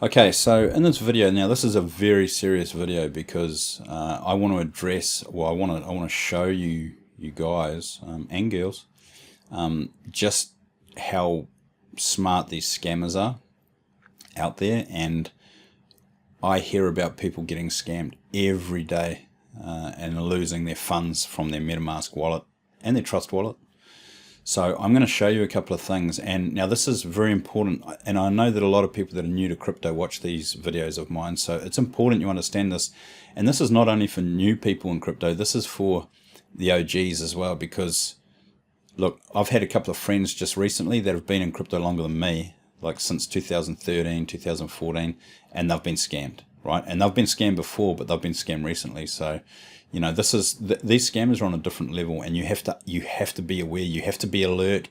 Okay, so in this video now, this is a very serious video because I want to address, well, I want to show you guys and girls just how smart these scammers are out there. And I hear about people getting scammed every day and losing their funds from their MetaMask wallet and their Trust wallet. So I'm going to show you a couple of things, and now this is very important, and I know that a lot of people that are new to crypto watch these videos of mine, so it's important you understand this. And this is not only for new people in crypto, this is for the OGs as well, because look, I've had a couple of friends just recently that have been in crypto longer than me, like since 2013, 2014, and they've been scammed, right? And they've been scammed before, but they've been scammed recently. So you know, this is these scammers are on a different level, and you have to be aware, you have to be alert,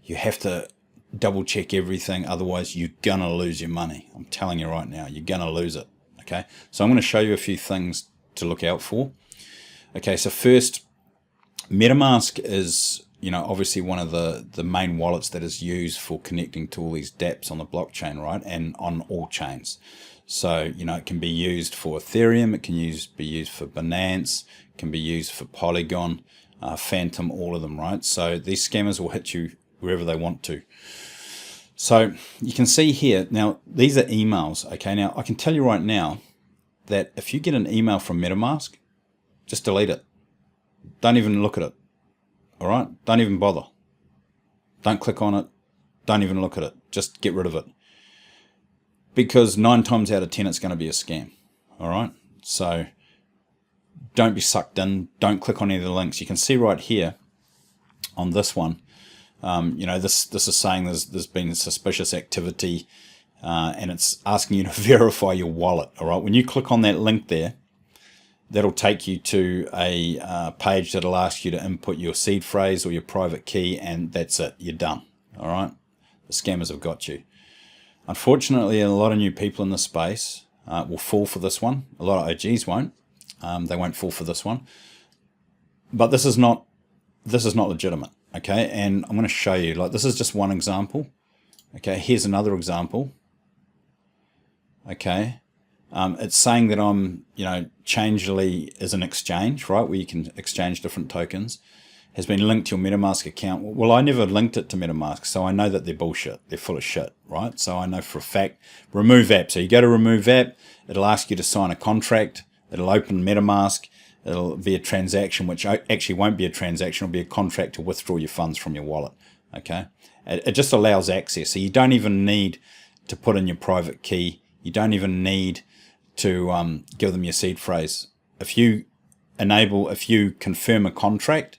you have to double check everything, otherwise you're gonna lose your money. I'm telling you right now, you're gonna lose it. Okay, so I'm going to show you a few things to look out for. Okay, so first, MetaMask is, you know, obviously one of the main wallets that is used for connecting to all these dApps on the blockchain, right, and on all chains. So, you know, it can be used for Ethereum, it can be used for Binance, it can be used for Polygon, Phantom, all of them, right? So these scammers will hit you wherever they want to. So you can see here, now these are emails, okay? Now I can tell you right now that if you get an email from MetaMask, just delete it. Don't even look at it, all right? Don't even bother. Don't click on it. Don't even look at it. Just get rid of it. Because 9 times out of 10, it's going to be a scam. All right. So don't be sucked in. Don't click on any of the links. You can see right here on this one, you know, this is saying there's been suspicious activity, and it's asking you to verify your wallet. All right. When you click on that link there, that'll take you to a page that'll ask you to input your seed phrase or your private key, and that's it. You're done. All right. The scammers have got you. Unfortunately, a lot of new people in this space will fall for this one. A lot of OGs won't. They won't fall for this one. But this is not legitimate. Okay, and I'm going to show you. Like, this is just one example. Okay, here's another example. Okay, it's saying that I'm, you know, Changelly is an exchange, right, where you can exchange different tokens. Has been linked to your MetaMask account. Well, I never linked it to MetaMask, so I know that they're bullshit. They're full of shit, right? So I know for a fact. Remove app. So you go to remove app. It'll ask you to sign a contract. It'll open MetaMask. It'll be a transaction, which actually won't be a transaction. It'll be a contract to withdraw your funds from your wallet. Okay. It just allows access. So you don't even need to put in your private key. You don't even need to give them your seed phrase. If you confirm a contract,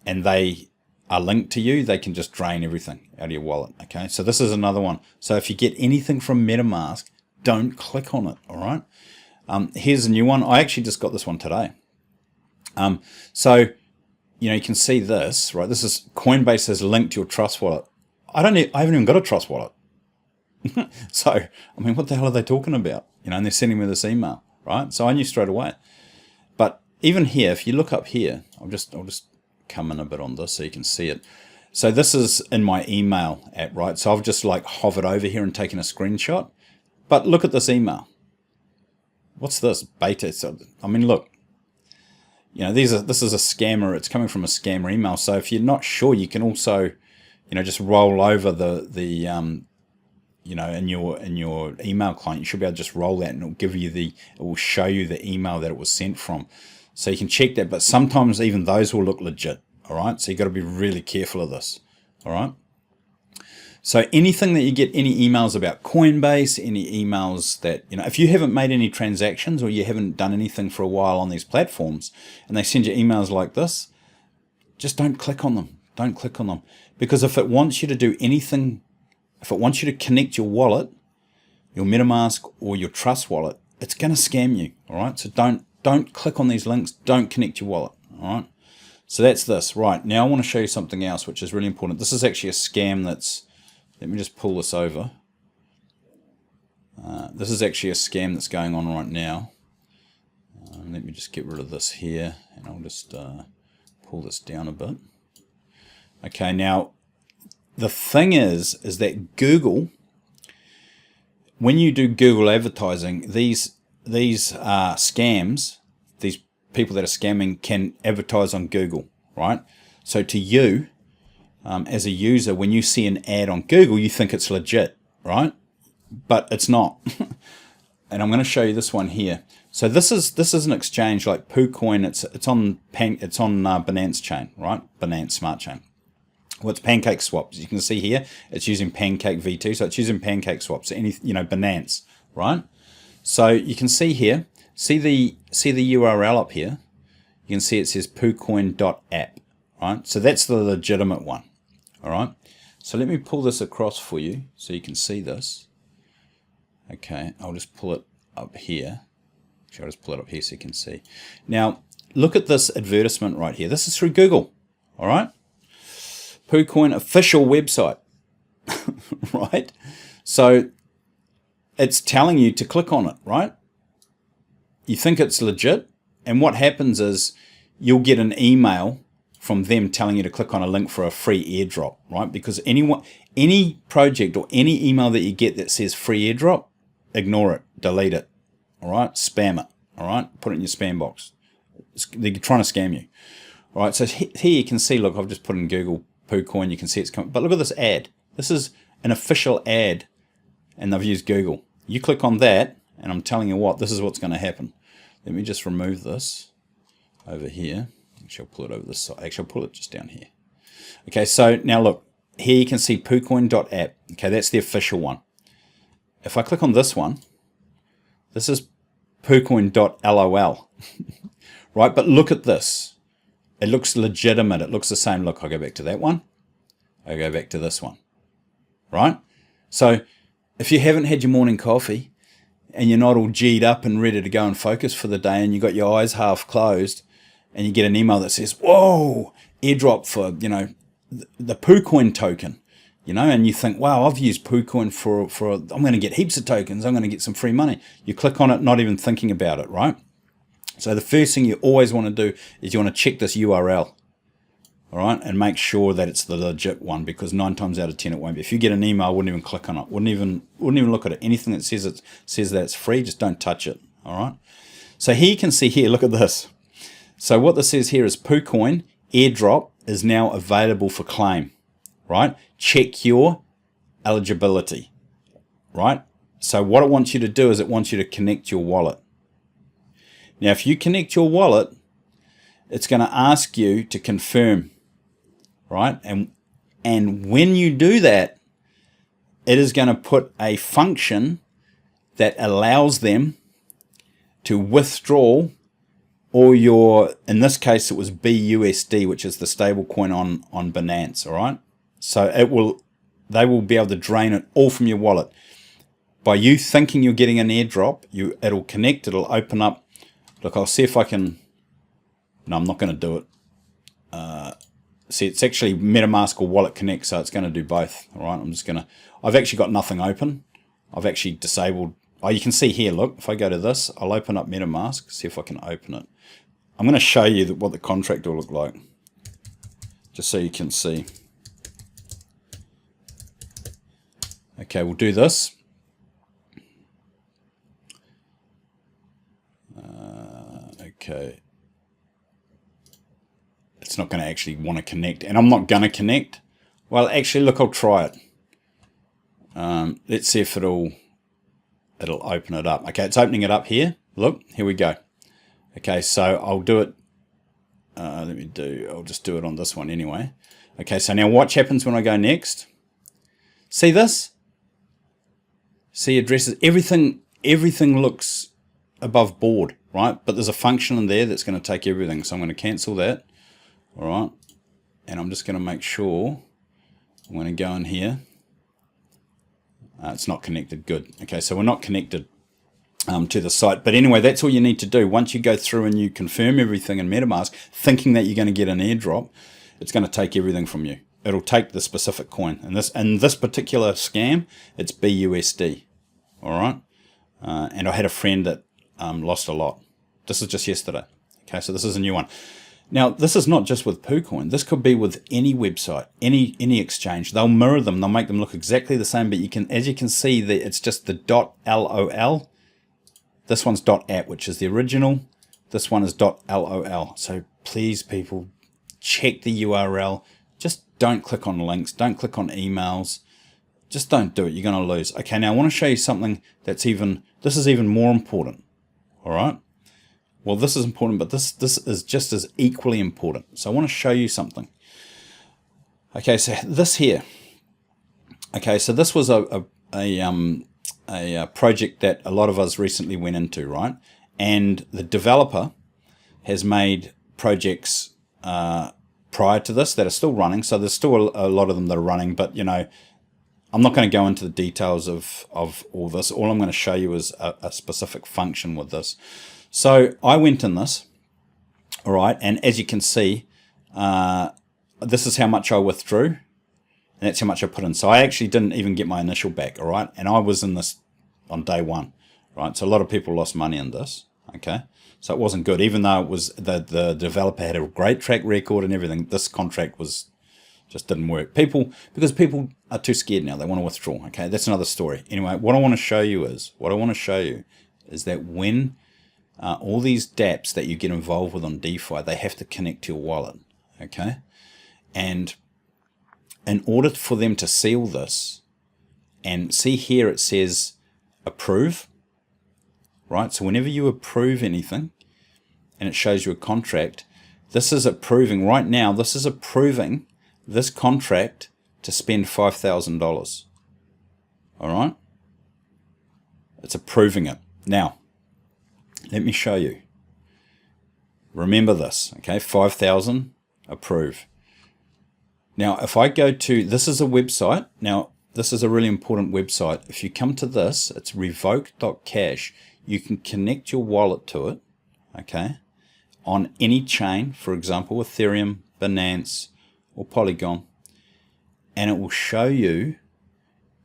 and they are linked to you, they can just drain everything out of your wallet. Okay, so this is another one. So if you get anything from MetaMask, don't click on it. All right. Here's a new one. I actually just got this one today. So you know, you can see this, right? This is Coinbase has linked to your Trust wallet. I haven't even got a Trust wallet. So I mean, what the hell are they talking about? You know, and they're sending me this email, right? So I knew straight away. But even here, if you look up here, I'll just come in a bit on this so you can see it. So this is in my email app, right? So I've just like hovered over here and taken a screenshot. But look at this email. What's this? Beta. So, I mean, look. You know, this is a scammer. It's coming from a scammer email. So if you're not sure, you can also, you know, just roll over the you know, in your email client. You should be able to just roll that, and it'll give you it will show you the email that it was sent from. So you can check that, but sometimes even those will look legit, all right? So you've got to be really careful of this, all right? So anything that you get, any emails about Coinbase, any emails that, you know, if you haven't made any transactions or you haven't done anything for a while on these platforms and they send you emails like this, just don't click on them. Don't click on them. Because if it wants you to do anything, if it wants you to connect your wallet, your MetaMask or your Trust wallet, it's going to scam you, all right? So don't click on these links. Don't connect your wallet. All right. So that's this. Right. Now I want to show you something else, which is really important. This is actually a scam that's, let me just pull this over. This is actually a scam that's going on right now. Let me just get rid of this here, and I'll just pull this down a bit. Okay. Now, the thing is that Google when you do Google advertising, these scams, these people that are scamming can advertise on Google, right? So to you, as a user, when you see an ad on Google, you think it's legit, right? But it's not. And I'm going to show you this one here. So this is an exchange like PooCoin. It's on Binance chain, right? Binance Smart Chain. Well, it's Pancake Swaps. You can see here it's using Pancake V2, so it's using Pancake Swaps. Binance, right? So you can see here, see the URL up here. You can see it says PooCoin.app, right? So that's the legitimate one. All right, so let me pull this across for you so you can see this. Okay, I'll just pull it up here. Actually, I'll just pull it up here so you can see. Now, look at this advertisement right here. This is through Google, all right? PooCoin official website, right? So it's telling you to click on it, right? You think it's legit, and what happens is you'll get an email from them telling you to click on a link for a free airdrop, right? Because any project or any email that you get that says free airdrop, ignore it, delete it, all right? Spam it, all right? Put it in your spam box. They're trying to scam you, all right? So here you can see, look, I've just put in Google PooCoin, you can see it's coming, but look at this ad. This is an official ad, and they've used Google. You click on that, and I'm telling you what, this is what's going to happen. Let me just remove this over here. Actually, I'll pull it over this side. Actually, I'll pull it just down here. Okay, so now look, here you can see PooCoin.app. Okay, that's the official one. If I click on this one, this is PooCoin.lol. Right, but look at this. It looks legitimate. It looks the same. Look, I'll go back to that one. I'll go back to this one. Right? So if you haven't had your morning coffee and you're not all G'd up and ready to go and focus for the day, and you got your eyes half closed, and you get an email that says, whoa, airdrop for, the PooCoin token, and you think, wow, I've used PooCoin for I'm going to get heaps of tokens. I'm going to get some free money. You click on it, not even thinking about it, right? So the first thing you always want to do is you want to check this URL, all right, and make sure that it's the legit one, because 9 times out of 10 it won't be. If you get an email, I wouldn't even click on it. Wouldn't even look at it. Anything that says that it's free, just don't touch it, all right? So here you can see here, look at this. So what this says here is PooCoin airdrop is now available for claim, right? Check your eligibility, right? So what it wants you to do is it wants you to connect your wallet. Now, if you connect your wallet, it's going to ask you to confirm, right? And when you do that, it is going to put a function that allows them to withdraw all your, in this case, it was BUSD, which is the stable coin on Binance, all right? So they will be able to drain it all from your wallet. By you thinking you're getting an airdrop, it'll connect, it'll open up. Look, I'll see if I can, no, I'm not going to do it. See, it's actually MetaMask or Wallet Connect, so it's going to do both, all right? I've actually got nothing open. I've actually disabled, oh, you can see here, look, if I go to this, I'll open up MetaMask, see if I can open it. I'm going to show you what the contract will look like, just so you can see. Okay, we'll do this. Okay. It's not going to actually want to connect, and I'm not going to connect. Well, actually, look, I'll try it. Let's see if it'll open it up. Okay, it's opening it up here. Look, here we go. Okay, so I'll do it. I'll just do it on this one anyway. Okay, so now watch happens when I go next. See this? See addresses. Everything looks above board, right? But there's a function in there that's going to take everything. So I'm going to cancel that. All right. And I'm just going to make sure. I'm going to go in here. It's not connected. Good. Okay, so we're not connected to the site. But anyway, that's all you need to do. Once you go through and you confirm everything in MetaMask, thinking that you're going to get an airdrop, it's going to take everything from you. It'll take the specific coin. And this particular scam, it's BUSD. All right. And I had a friend that lost a lot. This is just yesterday. Okay, so this is a new one. Now, this is not just with PooCoin. This could be with any website, any exchange. They'll mirror them. They'll make them look exactly the same. But you can, as you can see, that it's just the .lol. This one's .app, which is the original. This one is .lol. So please, people, check the URL. Just don't click on links. Don't click on emails. Just don't do it. You're going to lose. Okay, now I want to show you something that's this is even more important. All right. Well, this is important, but this is just as equally important. So I want to show you something. Okay, so this here. Okay, so this was a project that a lot of us recently went into, right? And the developer has made projects prior to this that are still running. So there's still a lot of them that are running, but you know, I'm not going to go into the details of all this. All I'm going to show you is a specific function with this. So I went in this, all right, and as you can see, this is how much I withdrew, and that's how much I put in. So I actually didn't even get my initial back, all right, and I was in this on day one, right? So a lot of people lost money in this, okay? So it wasn't good, even though it was the developer had a great track record and everything. This contract just didn't work. Because people are too scared now. They want to withdraw, okay? That's another story. Anyway, what I want to show you is that when all these dApps that you get involved with on DeFi, they have to connect to your wallet, okay? And in order for them to seal this, and see here it says approve, right? So whenever you approve anything and it shows you a contract, this is approving, right now, this is approving this contract to spend $5,000, all right? It's approving it. Now, let me show you. Remember this, okay? 5,000, approve. Now, if I go to, this is a website. Now, this is a really important website. If you come to this, it's revoke.cash. You can connect your wallet to it, okay? On any chain, for example, Ethereum, Binance, or Polygon. And it will show you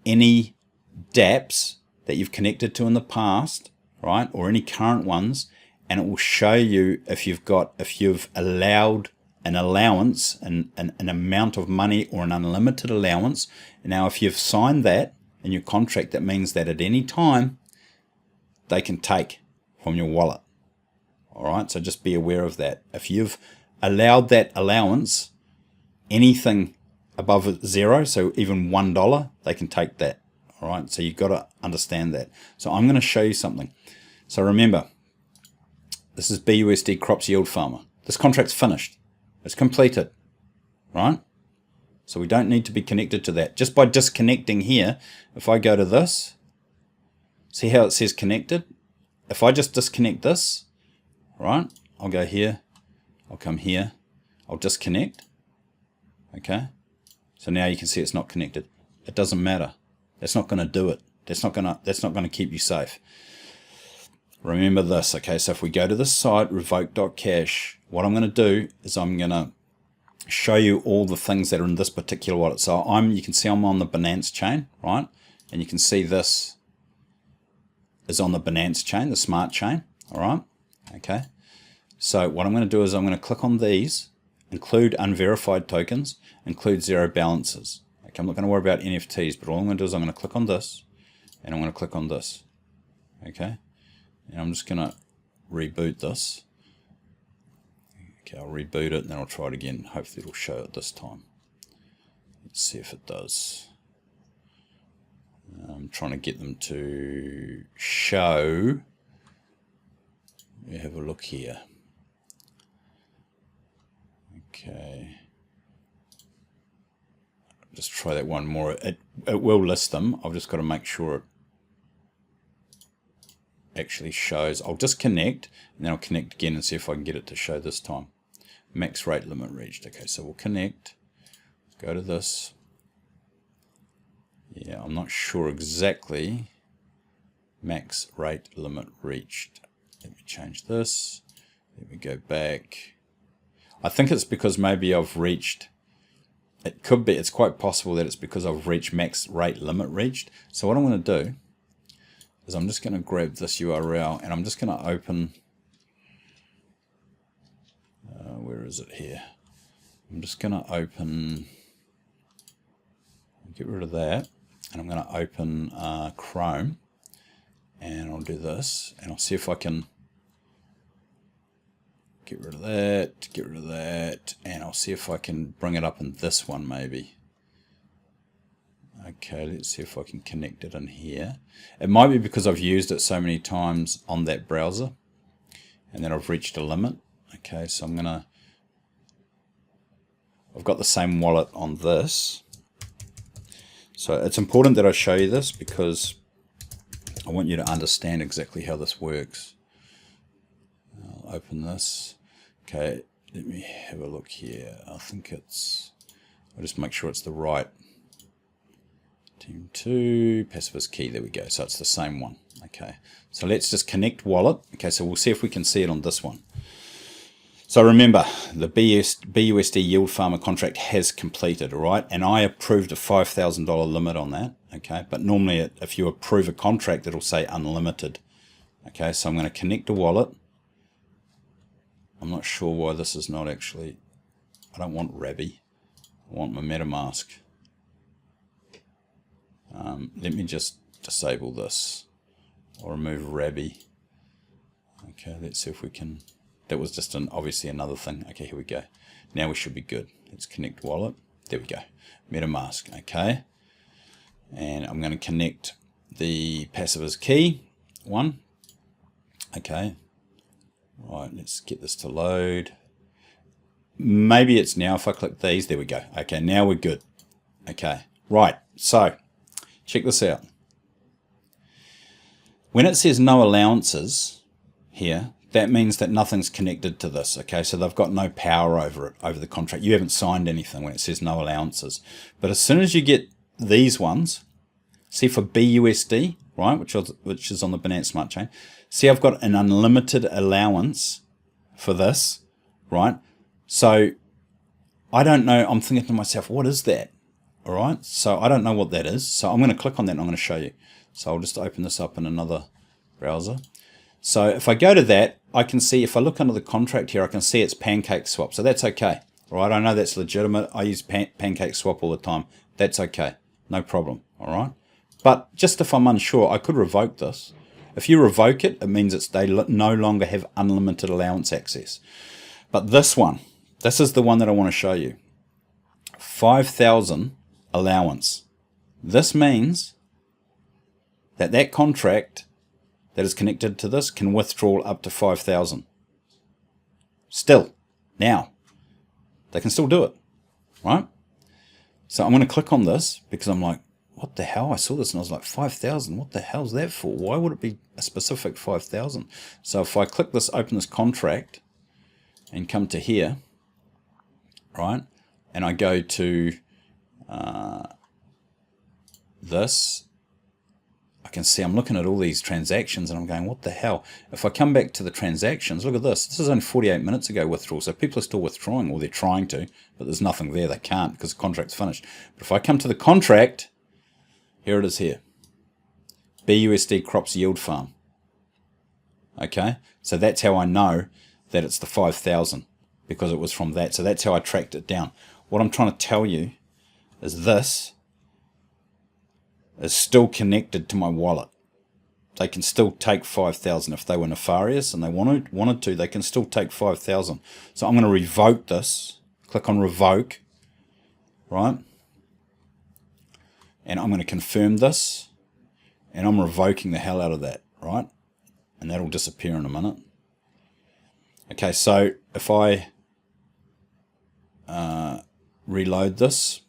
any dApps that you've connected to in the past, right, or any current ones, and it will show you if you've allowed an allowance, an amount of money or an unlimited allowance. Now, if you've signed that in your contract, that means that at any time they can take from your wallet. All right, so just be aware of that. If you've allowed that allowance, anything above 0, so even $1, they can take that. All right, so you've got to understand that. So I'm going to show you something. So remember, this is BUSD Crops Yield Farmer. This contract's finished. It's completed, right? So we don't need to be connected to that. Just by disconnecting here, if I go to this, see how it says connected? If I just disconnect this, right? I'll go here, I'll come here, I'll disconnect, okay? So now you can see it's not connected. It doesn't matter. That's not going to do it. That's not going to keep you safe. Remember this, okay? So if we go to this site, revoke.cash, what I'm going to do is I'm going to show you all the things that are in this particular wallet. So you can see I'm on the Binance chain, right? And you can see this is on the Binance chain, the smart chain, all right? Okay. So what I'm going to do is I'm going to click on these, include unverified tokens, include zero balances. Okay, I'm not going to worry about NFTs, but all I'm going to do is I'm going to click on this, and I'm going to click on this. Okay, and I'm just going to reboot this. Okay, I'll reboot it, and then I'll try it again. Hopefully it'll show it this time. Let's see if it does. I'm trying to get them to show. Let me have a look here. Okay. Just try that one more. It will list them. I've just got to make sure it actually shows. I'll disconnect and then I'll connect again and see if I can get it to show this time. Max rate limit reached. Okay, so we'll connect. Go to this. Yeah, I'm not sure exactly. Max rate limit reached. Let me change this. Let me go back. I think it's because maybe I've reached, it could be, it's quite possible that it's because I've reached max rate limit reached. So what I'm going to do is I'm just going to grab this URL and I'm just going to open, where is it here? I'm just going to open, get rid of that, and I'm going to open Chrome, and I'll do this, and I'll see if I can get rid of that, and I'll see if I can bring it up in this one maybe. Okay, let's see if I can connect it in here. It might be because I've used it so many times on that browser, and then I've reached a limit. Okay, so I've got the same wallet on this. So it's important that I show you this because I want you to understand exactly how this works. I'll open this. Okay, let me have a look here. I think I'll just make sure it's the right. Team 2, pacifist key, there we go. So it's the same one. Okay, so let's just connect wallet. Okay, so we'll see if we can see it on this one. So remember, the BUSD yield farmer contract has completed, all right? And I approved a $5,000 limit on that, okay? But normally if you approve a contract, it'll say unlimited. Okay, so I'm going to connect a wallet. I'm not sure why this is not actually, I don't want Rabby. I want my MetaMask. Let me just disable this or remove Rabby. Okay, let's see if we can. That was just obviously another thing. Okay, here we go. Now we should be good. Let's connect wallet. There we go. MetaMask. Okay, and I'm going to connect the pacifist key one. Okay, right. Let's get this to load. Maybe it's now if I click these. There we go. Okay, now we're good. Okay, right. So check this out. When it says no allowances here, that means that nothing's connected to this. Okay, so they've got no power over it, over the contract. You haven't signed anything when it says no allowances. But as soon as you get these ones, see for BUSD, right, which is on the Binance Smart Chain, see I've got an unlimited allowance for this, right? So I don't know, I'm thinking to myself, what is that? All right, so I don't know what that is. So I'm going to click on that and I'm going to show you. So I'll just open this up in another browser. So if I go to that, I can see, if I look under the contract here, I can see it's Pancake Swap. So that's okay. All right, I know that's legitimate. I use Pancake Swap all the time. That's okay. No problem. All right. But just if I'm unsure, I could revoke this. If you revoke it, it means they no longer have unlimited allowance access. But this one, this is the one that I want to show you. 5,000 allowance. This means that that contract that is connected to this can withdraw up to 5,000. Still, now, they can still do it, right? So I'm going to click on this because I'm like, what the hell? I saw this and I was like, 5,000, what the hell's that for? Why would it be a specific 5,000? So if I click this, open this contract and come to here, right? And I go to this, I can see I'm looking at all these transactions and I'm going, what the hell? If I come back to the transactions, look at this. This is only 48 minutes ago withdrawal. So people are still withdrawing, or they're trying to, but there's nothing there. They can't because the contract's finished. But if I come to the contract, here it is here. BUSD Crops Yield Farm. Okay, so that's how I know that it's the 5,000 because it was from that. So that's how I tracked it down. What I'm trying to tell you is this is still connected to my wallet. They can still take 5,000 if they were nefarious and they wanted to. They can still take 5,000. So I'm going to revoke this. Click on revoke, right? And I'm going to confirm this, and I'm revoking the hell out of that, right? And that'll disappear in a minute. Okay, so if I reload this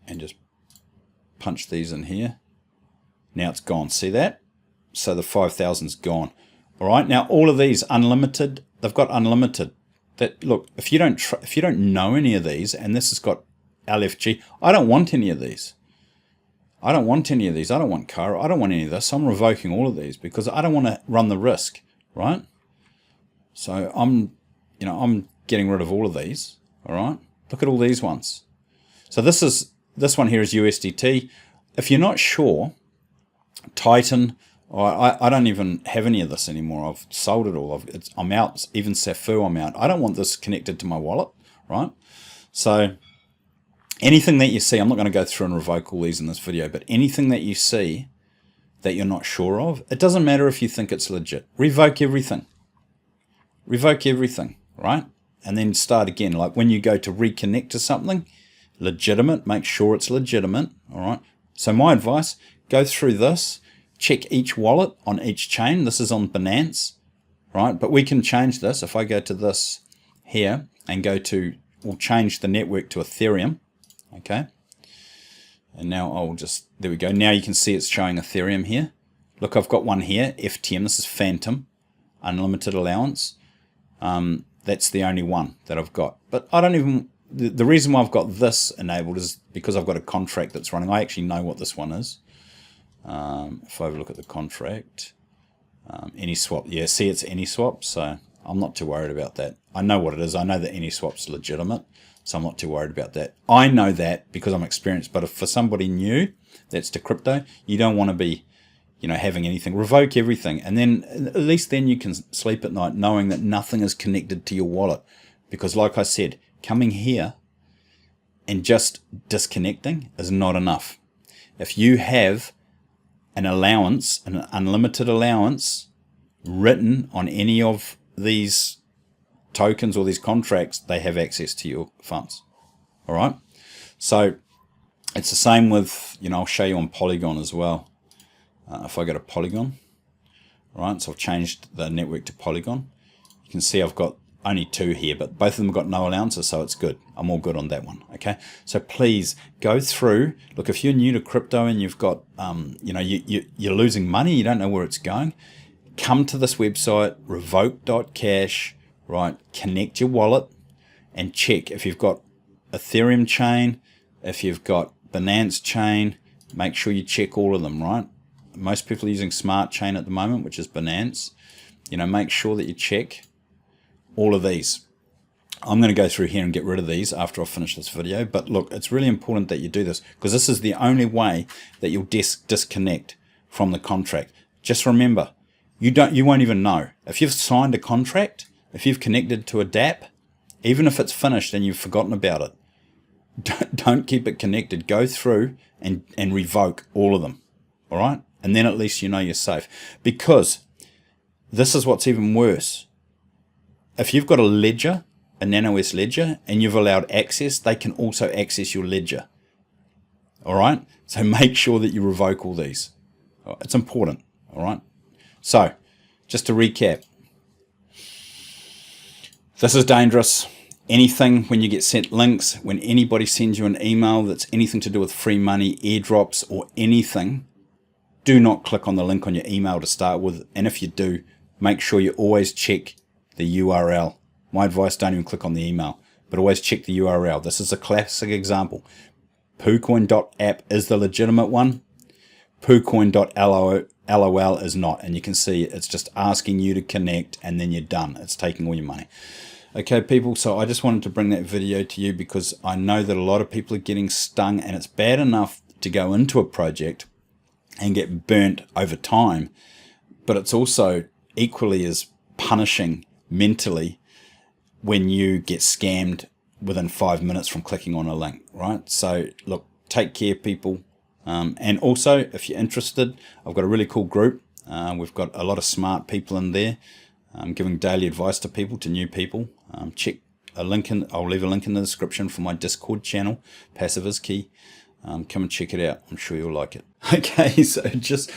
and just punch these in here, now it's gone. See that? So the 5,000's gone. All right. Now all of these unlimited, they've got unlimited. That look, if you don't know any of these, and this has got LFG, I don't want any of these. I don't want any of these. I don't want Cara. I don't want any of this. I'm revoking all of these because I don't want to run the risk, right? So I'm getting rid of all of these. All right. Look at all these ones. So this one here is USDT. If you're not sure, Titan I don't even have any of this anymore. I've sold it all. I'm out. Even Safu, I'm out. I don't want this connected to my wallet, right? So anything that you see, I'm not going to go through and revoke all these in this video, but anything that you see that you're not sure of, it doesn't matter if you think it's legit. Revoke everything. Revoke everything, right? And then start again. Like when you go to reconnect to something legitimate, make sure it's legitimate, all right? So my advice, go through this, check each wallet on each chain. This is on Binance, right? But we can change this. If I go to this here and we'll change the network to Ethereum, okay? And now I'll just, there we go. Now you can see it's showing Ethereum here. Look, I've got one here, FTM. This is Phantom, unlimited allowance. That's the only one that I've got. But I don't even, the reason why I've got this enabled is because I've got a contract that's running. I actually know what this one is. If I look at the contract, AnySwap, yeah, see it's AnySwap, so I'm not too worried about that. I know what it is. I know that AnySwap's legitimate, so I'm not too worried about that. I know that because I'm experienced, but if for somebody new that's to crypto, you don't want to be, having anything. Revoke everything, and then at least then you can sleep at night knowing that nothing is connected to your wallet. Because like I said, coming here and just disconnecting is not enough. If you have an allowance, an unlimited allowance written on any of these tokens or these contracts, they have access to your funds. All right. So it's the same with, I'll show you on Polygon as well. If I go to Polygon, all right, so I've changed the network to Polygon. You can see I've got only 2 here, but both of them have got no allowances, so it's good. I'm all good on that one, okay? So please go through. Look, if you're new to crypto and you've got, you're losing money, you don't know where it's going, come to this website, revoke.cash, right? Connect your wallet and check if you've got Ethereum chain, if you've got Binance chain, make sure you check all of them, right? Most people are using Smart Chain at the moment, which is Binance. Make sure that you check all of these. I'm going to go through here and get rid of these after I finish this video. But look, it's really important that you do this because this is the only way that you'll disconnect from the contract. Just remember, you won't even know. If you've signed a contract, if you've connected to a dApp, even if it's finished and you've forgotten about it, don't keep it connected. Go through and revoke all of them. All right? And then at least you're safe. Because this is what's even worse. If you've got a ledger, a NanoS ledger, and you've allowed access, they can also access your ledger. All right? So make sure that you revoke all these. It's important. All right? So, just to recap. This is dangerous. Anything when you get sent links, when anybody sends you an email that's anything to do with free money, airdrops, or anything, do not click on the link on your email to start with. And if you do, make sure you always check the URL. My advice, don't even click on the email, but always check the URL. This is a classic example. PooCoin.app is the legitimate one. PooCoin.lol is not. And you can see it's just asking you to connect and then you're done. It's taking all your money. Okay, people, so I just wanted to bring that video to you because I know that a lot of people are getting stung, and it's bad enough to go into a project and get burnt over time, but it's also equally as punishing mentally when you get scammed within 5 minutes from clicking on a link, right? So look, take care, people. And also, if you're interested, I've got a really cool group. We've got a lot of smart people in there. I'm giving daily advice to people, to new people. Check a link in. I'll leave a link in the description for my Discord channel, Passive is Key. Come and check it out. I'm sure you'll like it. Okay, so just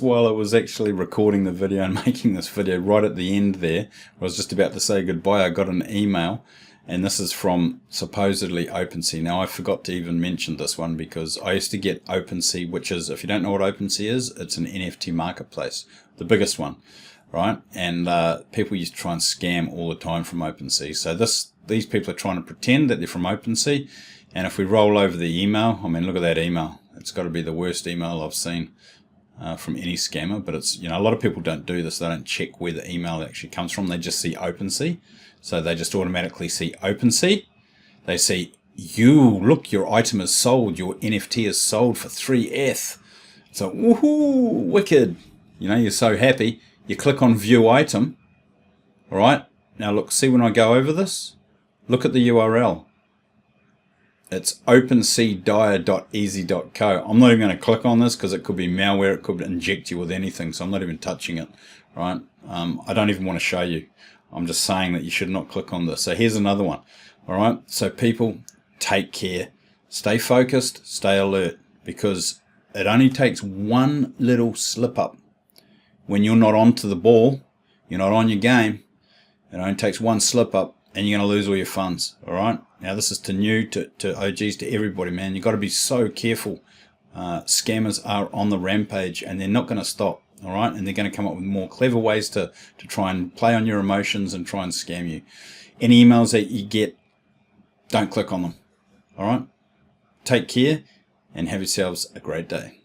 while I was actually recording the video and making this video, right at the end there, I was just about to say goodbye, I got an email, and this is from supposedly OpenSea. Now, I forgot to even mention this one because I used to get OpenSea, which is, if you don't know what OpenSea is, it's an NFT marketplace, the biggest one, right? And people used to try and scam all the time from OpenSea. So these people are trying to pretend that they're from OpenSea. And if we roll over the email, I mean, look at that email. It's got to be the worst email I've seen from any scammer. But it's, a lot of people don't do this. They don't check where the email actually comes from. They just see OpenSea. So they just automatically see OpenSea. They see, look, your item is sold. Your NFT is sold for 3 ETH. So, woohoo, wicked. You know, you're so happy. You click on view item. All right. Now look, see when I go over this, look at the URL. It's openseadire.easy.co. I'm not even going to click on this because it could be malware. It could inject you with anything. So I'm not even touching it. Right. I don't even want to show you. I'm just saying that you should not click on this. So here's another one. All right. So people, take care. Stay focused. Stay alert, because it only takes one little slip up. When you're not onto the ball, you're not on your game, it only takes one slip up and you're going to lose all your funds. All right. Now this is to OGs, to everybody, man. You've got to be so careful. Scammers are on the rampage and they're not going to stop. All right. And they're going to come up with more clever ways to try and play on your emotions and try and scam you. Any emails that you get, don't click on them. All right. Take care and have yourselves a great day.